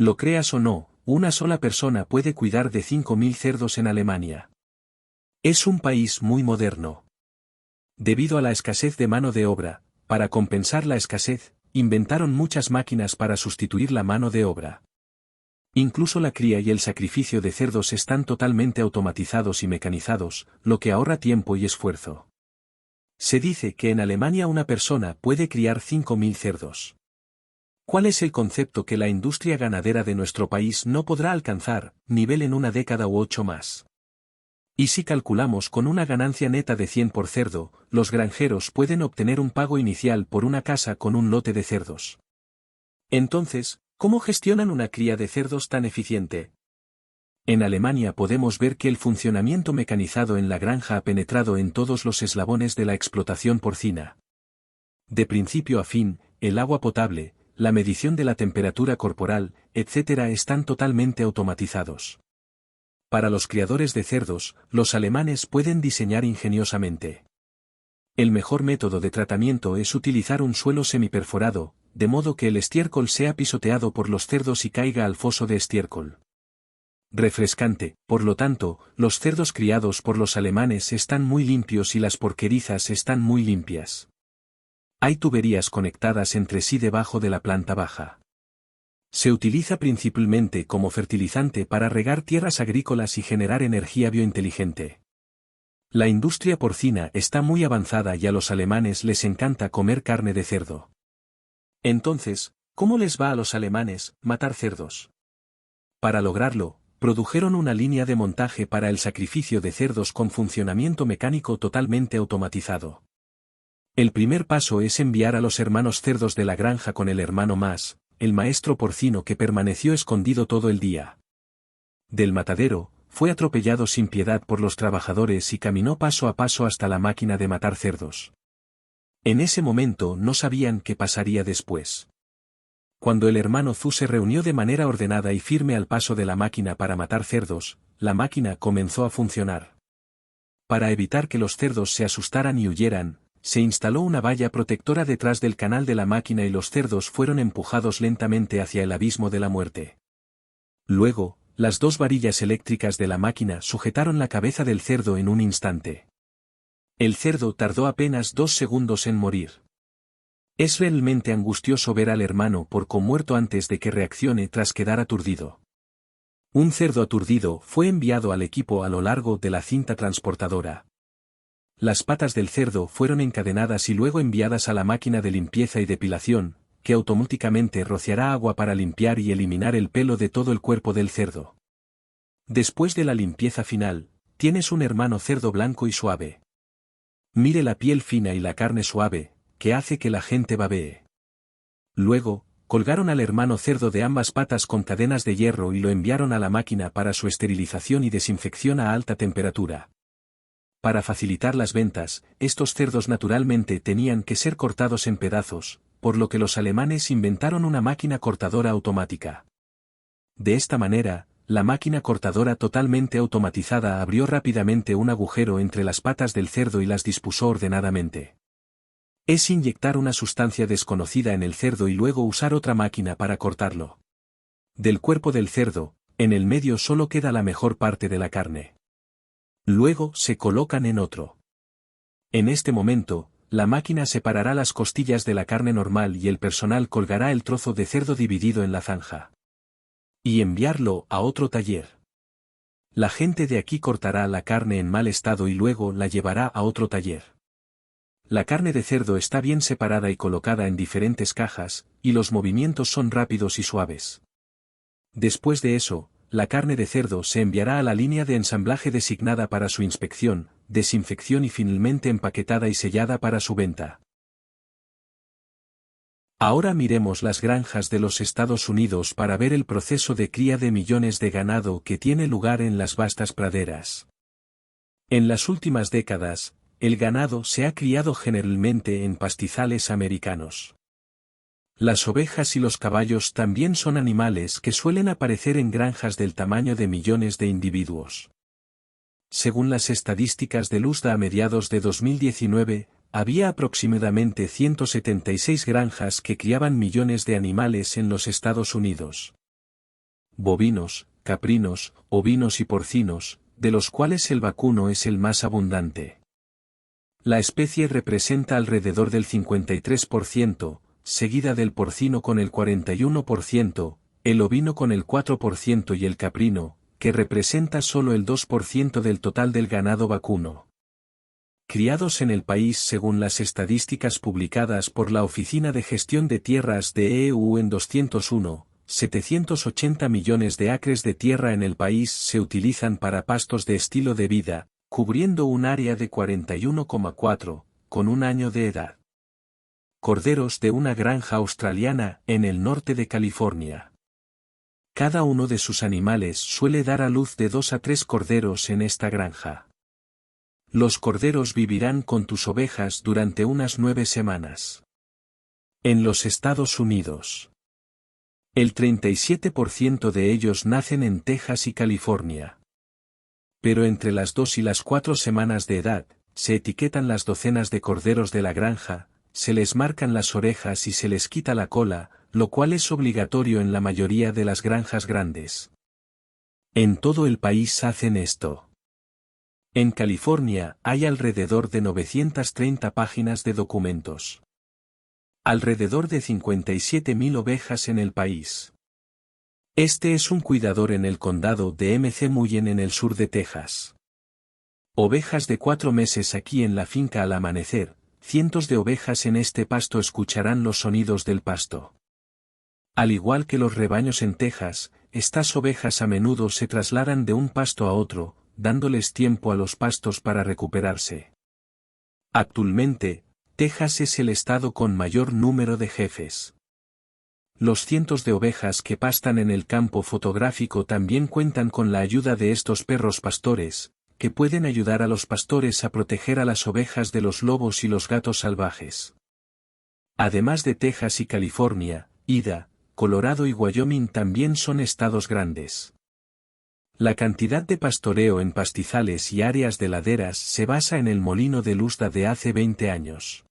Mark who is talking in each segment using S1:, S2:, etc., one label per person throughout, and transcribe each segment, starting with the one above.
S1: Lo creas o no, una sola persona puede cuidar de 5.000 cerdos en Alemania. Es un país muy moderno. Debido a la escasez de mano de obra, para compensar la escasez, inventaron muchas máquinas para sustituir la mano de obra. Incluso la cría y el sacrificio de cerdos están totalmente automatizados y mecanizados, lo que ahorra tiempo y esfuerzo. Se dice que en Alemania una persona puede criar 5.000 cerdos. ¿Cuál es el concepto que la industria ganadera de nuestro país no podrá alcanzar, nivel en una década u 8 más? Y si calculamos con una ganancia neta de 100 por cerdo, los granjeros pueden obtener un pago inicial por una casa con un lote de cerdos. Entonces, ¿cómo gestionan una cría de cerdos tan eficiente? En Alemania podemos ver que el funcionamiento mecanizado en la granja ha penetrado en todos los eslabones de la explotación porcina. De principio a fin, el agua potable, la medición de la temperatura corporal, etc. están totalmente automatizados. Para los criadores de cerdos, los alemanes pueden diseñar ingeniosamente. El mejor método de tratamiento es utilizar un suelo semiperforado, de modo que el estiércol sea pisoteado por los cerdos y caiga al foso de estiércol. Refrescante, por lo tanto, los cerdos criados por los alemanes están muy limpios y las porquerizas están muy limpias. Hay tuberías conectadas entre sí debajo de la planta baja. Se utiliza principalmente como fertilizante para regar tierras agrícolas y generar energía biointeligente. La industria porcina está muy avanzada y a los alemanes les encanta comer carne de cerdo. Entonces, ¿cómo les va a los alemanes matar cerdos? Para lograrlo, produjeron una línea de montaje para el sacrificio de cerdos con funcionamiento mecánico totalmente automatizado. El primer paso es enviar a los hermanos cerdos de la granja con el hermano más, el maestro porcino que permaneció escondido todo el día. Del matadero, fue atropellado sin piedad por los trabajadores y caminó paso a paso hasta la máquina de matar cerdos. En ese momento no sabían qué pasaría después. Cuando el hermano Zhu se reunió de manera ordenada y firme al paso de la máquina para matar cerdos, la máquina comenzó a funcionar. Para evitar que los cerdos se asustaran y huyeran, se instaló una valla protectora detrás del canal de la máquina y los cerdos fueron empujados lentamente hacia el abismo de la muerte. Luego, las dos varillas eléctricas de la máquina sujetaron la cabeza del cerdo en un instante. El cerdo tardó apenas 2 segundos en morir. Es realmente angustioso ver al hermano porco muerto antes de que reaccione tras quedar aturdido. Un cerdo aturdido fue enviado al equipo a lo largo de la cinta transportadora. Las patas del cerdo fueron encadenadas y luego enviadas a la máquina de limpieza y depilación, que automáticamente rociará agua para limpiar y eliminar el pelo de todo el cuerpo del cerdo. Después de la limpieza final, tienes un hermano cerdo blanco y suave. Mire la piel fina y la carne suave, que hace que la gente babee. Luego, colgaron al hermano cerdo de ambas patas con cadenas de hierro y lo enviaron a la máquina para su esterilización y desinfección a alta temperatura. Para facilitar las ventas, estos cerdos naturalmente tenían que ser cortados en pedazos, por lo que los alemanes inventaron una máquina cortadora automática. De esta manera, la máquina cortadora totalmente automatizada abrió rápidamente un agujero entre las patas del cerdo y las dispuso ordenadamente. Es inyectar una sustancia desconocida en el cerdo y luego usar otra máquina para cortarlo. Del cuerpo del cerdo, en el medio solo queda la mejor parte de la carne. Luego se colocan en otro. En este momento, la máquina separará las costillas de la carne normal y el personal colgará el trozo de cerdo dividido en la zanja. Y enviarlo a otro taller. La gente de aquí cortará la carne en mal estado y luego la llevará a otro taller. La carne de cerdo está bien separada y colocada en diferentes cajas, y los movimientos son rápidos y suaves. Después de eso, la carne de cerdo se enviará a la línea de ensamblaje designada para su inspección, desinfección y finalmente empaquetada y sellada para su venta. Ahora miremos las granjas de los Estados Unidos para ver el proceso de cría de millones de ganado que tiene lugar en las vastas praderas. En las últimas décadas, el ganado se ha criado generalmente en pastizales americanos. Las ovejas y los caballos también son animales que suelen aparecer en granjas del tamaño de millones de individuos. Según las estadísticas del USDA a mediados de 2019, había aproximadamente 176 granjas que criaban millones de animales en los Estados Unidos. bovinos, caprinos, ovinos y porcinos, de los cuales el vacuno es el más abundante. La especie representa alrededor del 53%, seguida del porcino con el 41%, el ovino con el 4% y el caprino, que representa solo el 2% del total del ganado vacuno. Criados en el país según las estadísticas publicadas por la Oficina de Gestión de Tierras de EU en 780 millones de acres de tierra en el país se utilizan para pastos de estilo de vida, cubriendo un área de 41,4, con un año de edad. Corderos de una granja australiana en el norte de California. Cada uno de sus animales suele dar a luz de 2 a 3 corderos en esta granja. Los corderos vivirán con tus ovejas durante unas 9 semanas. En los Estados Unidos, el 37% de ellos nacen en Texas y California. Pero entre las 2 y las 4 semanas de edad, se etiquetan las docenas de corderos de la granja, se les marcan las orejas y se les quita la cola, lo cual es obligatorio en la mayoría de las granjas grandes. En todo el país hacen esto. En California hay alrededor de 930 páginas de documentos. Alrededor de 57.000 ovejas en el país. Este es un cuidador en el condado de McMullen en el sur de Texas. Ovejas de 4 meses aquí en la finca al amanecer, cientos de ovejas en este pasto escucharán los sonidos del pasto. Al igual que los rebaños en Texas, estas ovejas a menudo se trasladan de un pasto a otro, dándoles tiempo a los pastos para recuperarse. Actualmente, Texas es el estado con mayor número de jefes. Los cientos de ovejas que pastan en el campo fotográfico también cuentan con la ayuda de estos perros pastores, que pueden ayudar a los pastores a proteger a las ovejas de los lobos y los gatos salvajes. Además de Texas y California, Idaho, Colorado y Wyoming también son estados grandes. La cantidad de pastoreo en pastizales y áreas de laderas se basa en el molino de Luzda de hace 20 años.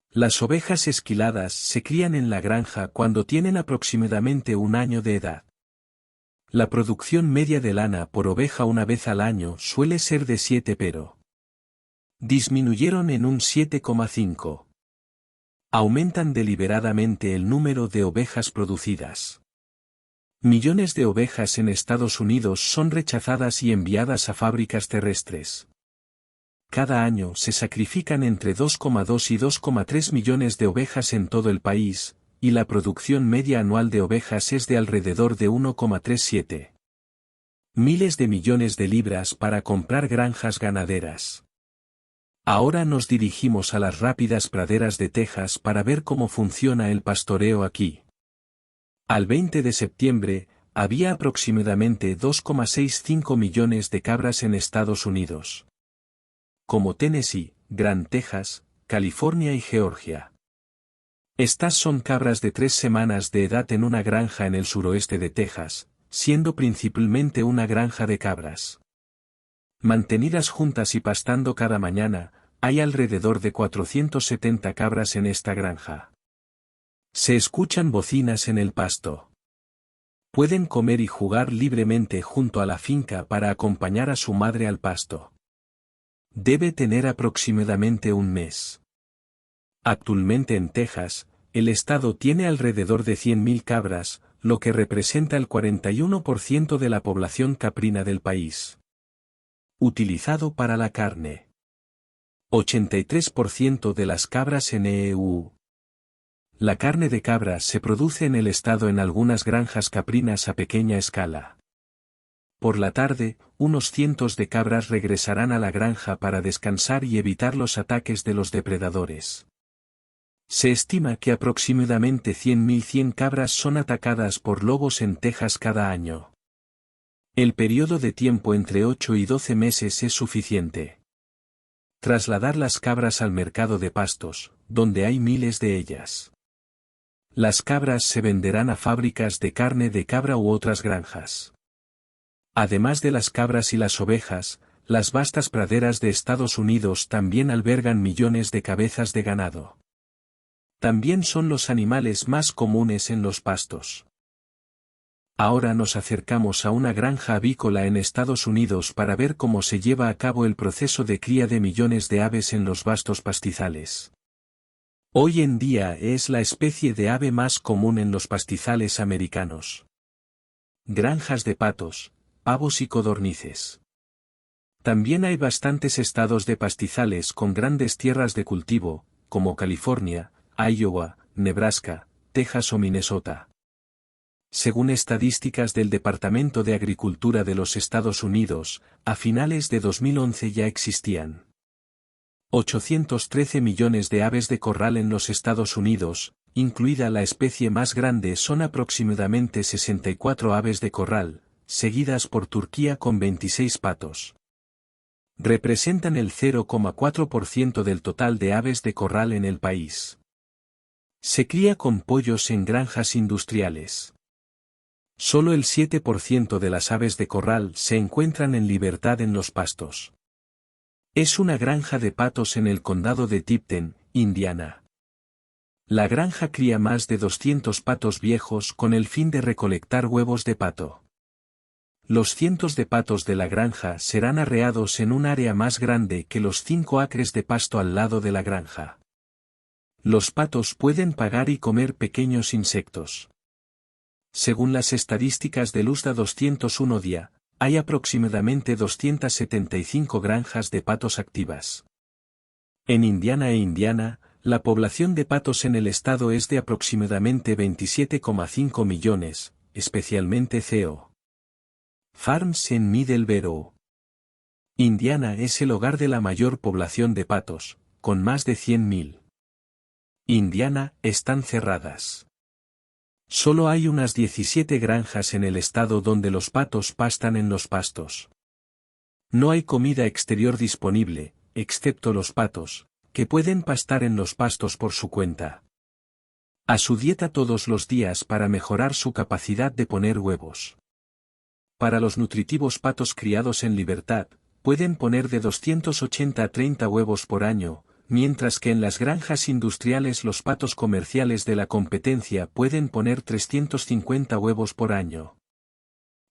S1: Las ovejas esquiladas se crían en la granja cuando tienen aproximadamente un año de edad. La producción media de lana por oveja una vez al año suele ser de 7 pero disminuyeron en un 7,5. Aumentan deliberadamente el número de ovejas producidas. Millones de ovejas en Estados Unidos son rechazadas y enviadas a fábricas terrestres. Cada año se sacrifican entre 2,2 y 2,3 millones de ovejas en todo el país, y la producción media anual de ovejas es de alrededor de 1,37 miles de millones de libras para comprar granjas ganaderas. Ahora nos dirigimos a las rápidas praderas de Texas para ver cómo funciona el pastoreo aquí. Al 20 de septiembre, había aproximadamente 2,65 millones de cabras en Estados Unidos. Como Tennessee, Gran Texas, California y Georgia. Estas son cabras de 3 semanas de edad en una granja en el suroeste de Texas, siendo principalmente una granja de cabras. Mantenidas juntas y pastando cada mañana, hay alrededor de 470 cabras en esta granja. Se escuchan bocinas en el pasto. Pueden comer y jugar libremente junto a la finca para acompañar a su madre al pasto. Debe tener aproximadamente un mes. Actualmente en Texas, el estado tiene alrededor de 100.000 cabras, lo que representa el 41% de la población caprina del país. Utilizado para la carne. 83% de las cabras en EU. La carne de cabra se produce en el estado en algunas granjas caprinas a pequeña escala. Por la tarde, unos cientos de cabras regresarán a la granja para descansar y evitar los ataques de los depredadores. Se estima que aproximadamente 100.100 cabras son atacadas por lobos en Texas cada año. El periodo de tiempo entre 8 y 12 meses es suficiente. Trasladar las cabras al mercado de pastos, donde hay miles de ellas. Las cabras se venderán a fábricas de carne de cabra u otras granjas. Además de las cabras y las ovejas, las vastas praderas de Estados Unidos también albergan millones de cabezas de ganado. También son los animales más comunes en los pastos. Ahora nos acercamos a una granja avícola en Estados Unidos para ver cómo se lleva a cabo el proceso de cría de millones de aves en los vastos pastizales. Hoy en día es la especie de ave más común en los pastizales americanos. Granjas de patos, pavos y codornices. También hay bastantes estados de pastizales con grandes tierras de cultivo, como California, Iowa, Nebraska, Texas o Minnesota. Según estadísticas del Departamento de Agricultura de los Estados Unidos, a finales de 2011 ya existían 813 millones de aves de corral en los Estados Unidos, incluida la especie más grande son aproximadamente 64 aves de corral, seguidas por Turquía con 26 patos. Representan el 0,4% del total de aves de corral en el país. Se cría con pollos en granjas industriales. Solo el 7% de las aves de corral se encuentran en libertad en los pastos. Es una granja de patos en el condado de Tipton, Indiana. La granja cría más de 200 patos viejos con el fin de recolectar huevos de pato. Los cientos de patos de la granja serán arreados en un área más grande que los 5 acres de pasto al lado de la granja. Los patos pueden pagar y comer pequeños insectos. Según las estadísticas del USDA 201 día, hay aproximadamente 275 granjas de patos activas. En Indiana, la población de patos en el estado es de aproximadamente 27,5 millones, especialmente CO. Farms en Middleborough. Indiana es el hogar de la mayor población de patos, con más de 100.000. Indiana están cerradas. Solo hay unas 17 granjas en el estado donde los patos pastan en los pastos. No hay comida exterior disponible, excepto los patos, que pueden pastar en los pastos por su cuenta. A su dieta todos los días para mejorar su capacidad de poner huevos. Para los nutritivos patos criados en libertad, pueden poner de 280 a 30 huevos por año, mientras que en las granjas industriales los patos comerciales de la competencia pueden poner 350 huevos por año.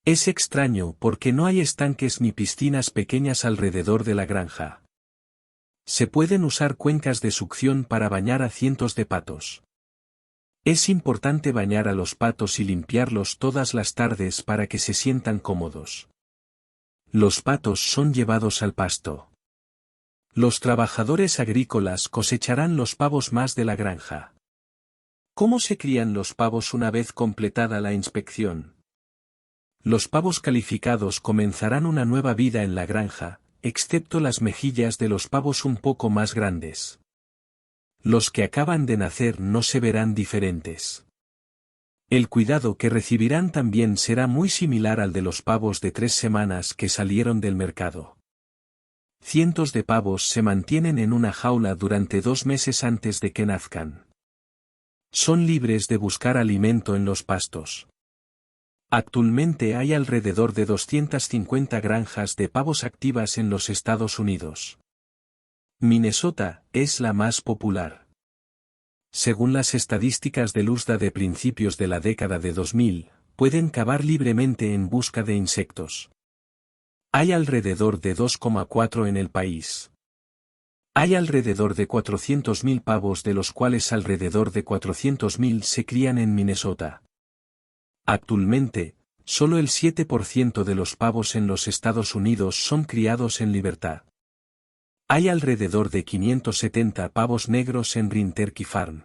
S1: Es extraño porque no hay estanques ni piscinas pequeñas alrededor de la granja. Se pueden usar cuencas de succión para bañar a cientos de patos. Es importante bañar a los patos y limpiarlos todas las tardes para que se sientan cómodos. Los patos son llevados al pasto. Los trabajadores agrícolas cosecharán los pavos más de la granja. ¿Cómo se crían los pavos una vez completada la inspección? Los pavos calificados comenzarán una nueva vida en la granja, excepto las mejillas de los pavos un poco más grandes. Los que acaban de nacer no se verán diferentes. El cuidado que recibirán también será muy similar al de los pavos de 3 semanas que salieron del mercado. Cientos de pavos se mantienen en una jaula durante 2 meses antes de que nazcan. Son libres de buscar alimento en los pastos. Actualmente hay alrededor de 250 granjas de pavos activas en los Estados Unidos. Minnesota es la más popular. Según las estadísticas del USDA de principios de la década de 2000, pueden cavar libremente en busca de insectos. Hay alrededor de 2,4 en el país. Hay alrededor de 400.000 pavos de los cuales alrededor de 400.000 se crían en Minnesota. Actualmente, solo el 7% de los pavos en los Estados Unidos son criados en libertad. Hay alrededor de 570 pavos negros en Rinterky Farm.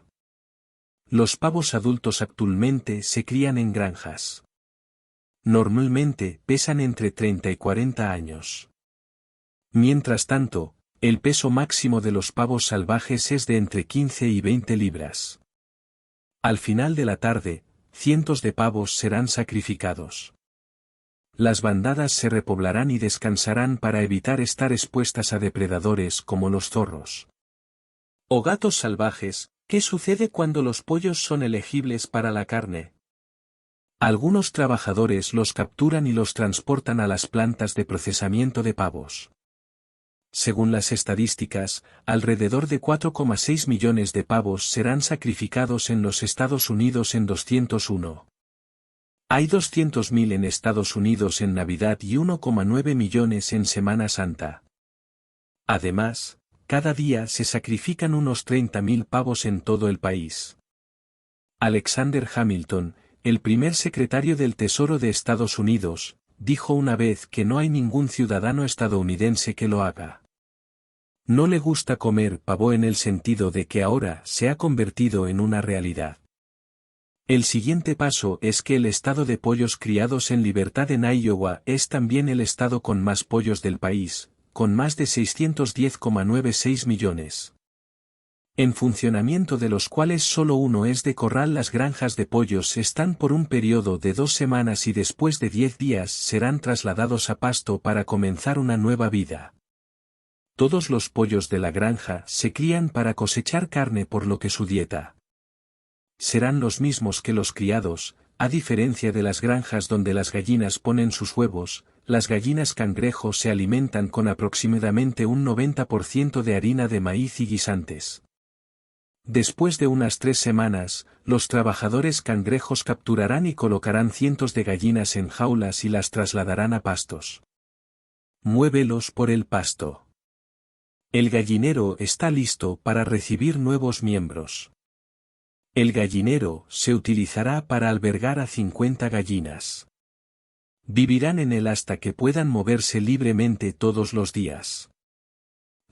S1: Los pavos adultos actualmente se crían en granjas. Normalmente pesan entre 30 y 40 años. Mientras tanto, el peso máximo de los pavos salvajes es de entre 15 y 20 libras. Al final de la tarde, cientos de pavos serán sacrificados. Las bandadas se repoblarán y descansarán para evitar estar expuestas a depredadores como los zorros o gatos salvajes. ¿Qué sucede cuando los pollos son elegibles para la carne? Algunos trabajadores los capturan y los transportan a las plantas de procesamiento de pavos. Según las estadísticas, alrededor de 4,6 millones de pavos serán sacrificados en los Estados Unidos en 201. Hay 200.000 en Estados Unidos en Navidad y 1,9 millones en Semana Santa. Además, cada día se sacrifican unos 30.000 pavos en todo el país. Alexander Hamilton, el primer secretario del Tesoro de Estados Unidos, dijo una vez que no hay ningún ciudadano estadounidense que lo haga. No le gusta comer pavo en el sentido de que ahora se ha convertido en una realidad. El siguiente paso es que el estado de pollos criados en libertad en Iowa es también el estado con más pollos del país, con más de 610,96 millones. En funcionamiento, de los cuales solo uno es de corral. Las granjas de pollos están por un periodo de 2 semanas y después de 10 días serán trasladados a pasto para comenzar una nueva vida. Todos los pollos de la granja se crían para cosechar carne, por lo que su dieta serán los mismos que los criados. A diferencia de las granjas donde las gallinas ponen sus huevos, las gallinas cangrejo se alimentan con aproximadamente un 90% de harina de maíz y guisantes. Después de unas 3 semanas, los trabajadores cangrejos capturarán y colocarán cientos de gallinas en jaulas y las trasladarán a pastos. Muévelos por el pasto. El gallinero está listo para recibir nuevos miembros. El gallinero se utilizará para albergar a 50 gallinas. Vivirán en él hasta que puedan moverse libremente todos los días.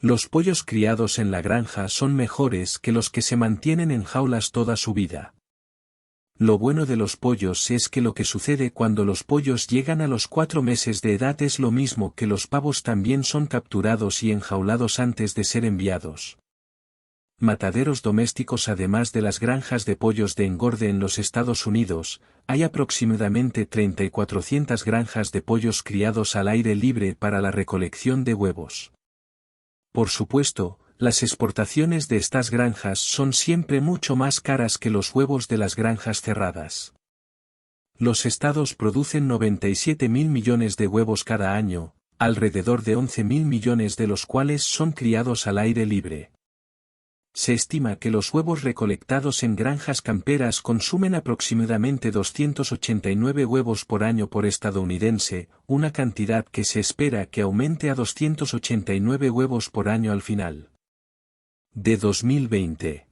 S1: Los pollos criados en la granja son mejores que los que se mantienen en jaulas toda su vida. Lo bueno de los pollos es que lo que sucede cuando los pollos llegan a los 4 meses de edad es lo mismo que los pavos, también son capturados y enjaulados antes de ser enviados. Mataderos domésticos. Además de las granjas de pollos de engorde en los Estados Unidos, hay aproximadamente 3.400 granjas de pollos criados al aire libre para la recolección de huevos. Por supuesto, las exportaciones de estas granjas son siempre mucho más caras que los huevos de las granjas cerradas. Los estados producen 97.000 millones de huevos cada año, alrededor de 11.000 millones de los cuales son criados al aire libre. Se estima que los huevos recolectados en granjas camperas consumen aproximadamente 289 huevos por año por estadounidense, una cantidad que se espera que aumente a 289 huevos por año al final de 2020.